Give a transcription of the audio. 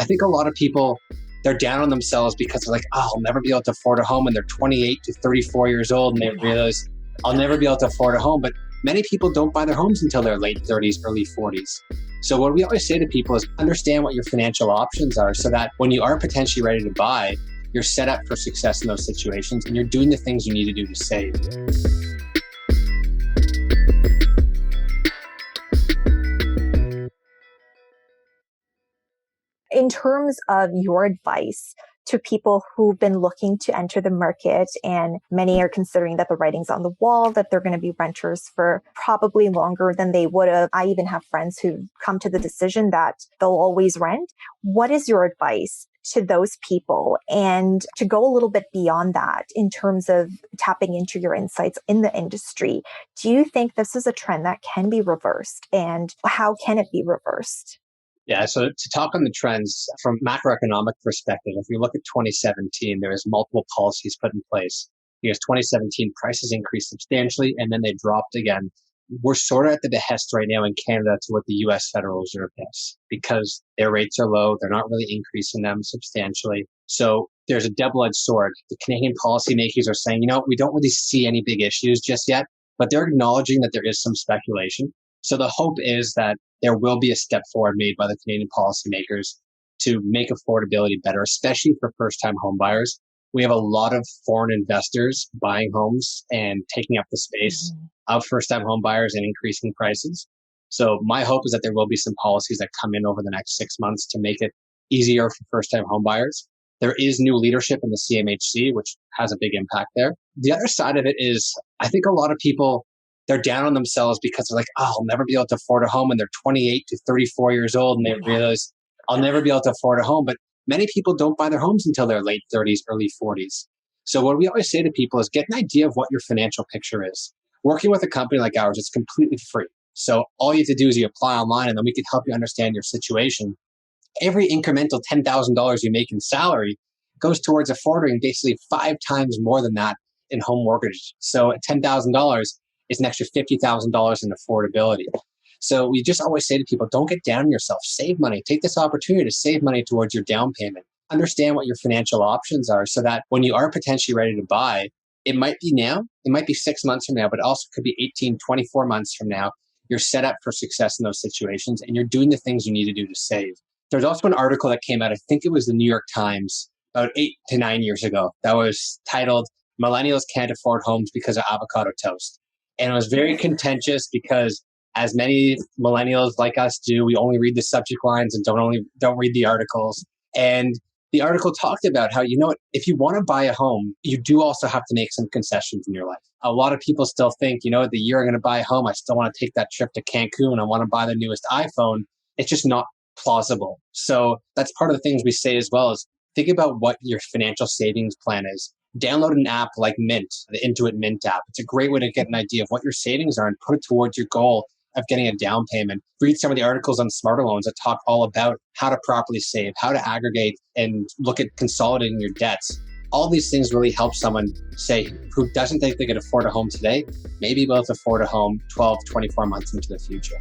I think a lot of people, they're down on themselves because they're like, oh, I'll never be able to afford a home. And they're 28 to 34 years old and they realize I'll never be able to afford a home. But many people don't buy their homes until their late 30s, early 40s. So what we always say to people is understand what your financial options are so that when you are potentially ready to buy, you're set up for success in those situations and you're doing the things you need to do to save. In terms of your advice to people who've been looking to enter the market, and many are considering that the writing's on the wall, that they're going to be renters for probably longer than they would have. I even have friends who've come to the decision that they'll always rent. What is your advice to those people? And to go a little bit beyond that in terms of tapping into your insights in the industry, do you think this is a trend that can be reversed? And how can it be reversed? Yeah, so to talk on the trends from macroeconomic perspective, if we look at 2017, there was multiple policies put in place. Because 2017 prices increased substantially and then they dropped again. We're sort of at the behest right now in Canada to what the US Federal Reserve does because their rates are low. They're not really increasing them substantially. So there's a double-edged sword. The Canadian policymakers are saying, we don't really see any big issues just yet, but they're acknowledging that there is some speculation. So the hope is that there will be a step forward made by the Canadian policymakers to make affordability better, especially for first-time home buyers. We have a lot of foreign investors buying homes and taking up the space of first-time home buyers and increasing prices. So my hope is that there will be some policies that come in over the next 6 months to make it easier for first-time home buyers. There is new leadership in the CMHC, which has a big impact there. The other side of it is I think a lot of people, they're down on themselves because they're like, oh, I'll never be able to afford a home. And they're 28 to 34 years old and they realize I'll never be able to afford a home. But many people don't buy their homes until their late 30s, early 40s. So what we always say to people is get an idea of what your financial picture is. Working with a company like ours, it's completely free. So all you have to do is you apply online and then we can help you understand your situation. Every incremental $10,000 you make in salary goes towards affording basically 5 times more than that in home mortgage. So at $10,000, is an extra $50,000 in affordability. So we just always say to people, don't get down on yourself. Save money. Take this opportunity to save money towards your down payment. Understand what your financial options are so that when you are potentially ready to buy, it might be now, it might be 6 months from now, but it also could be 18, 24 months from now. You're set up for success in those situations and you're doing the things you need to do to save. There's also an article that came out, I think it was the New York Times, about 8 to 9 years ago, that was titled, Millennials Can't Afford Homes Because of Avocado Toast. And it was very contentious because as many millennials like us do, we only read the subject lines and don't read the articles. And the article talked about how, if you want to buy a home, you do also have to make some concessions in your life. A lot of people still think, the year I'm going to buy a home, I still want to take that trip to Cancun. I want to buy the newest iPhone. It's just not plausible. So that's part of the things we say as well is think about what your financial savings plan is. Download an app like Mint, the Intuit Mint app. It's a great way to get an idea of what your savings are and put it towards your goal of getting a down payment. Read some of the articles on Smarter Loans that talk all about how to properly save, how to aggregate and look at consolidating your debts. All these things really help someone say who doesn't think they can afford a home today, maybe be able to afford a home 12, 24 months into the future.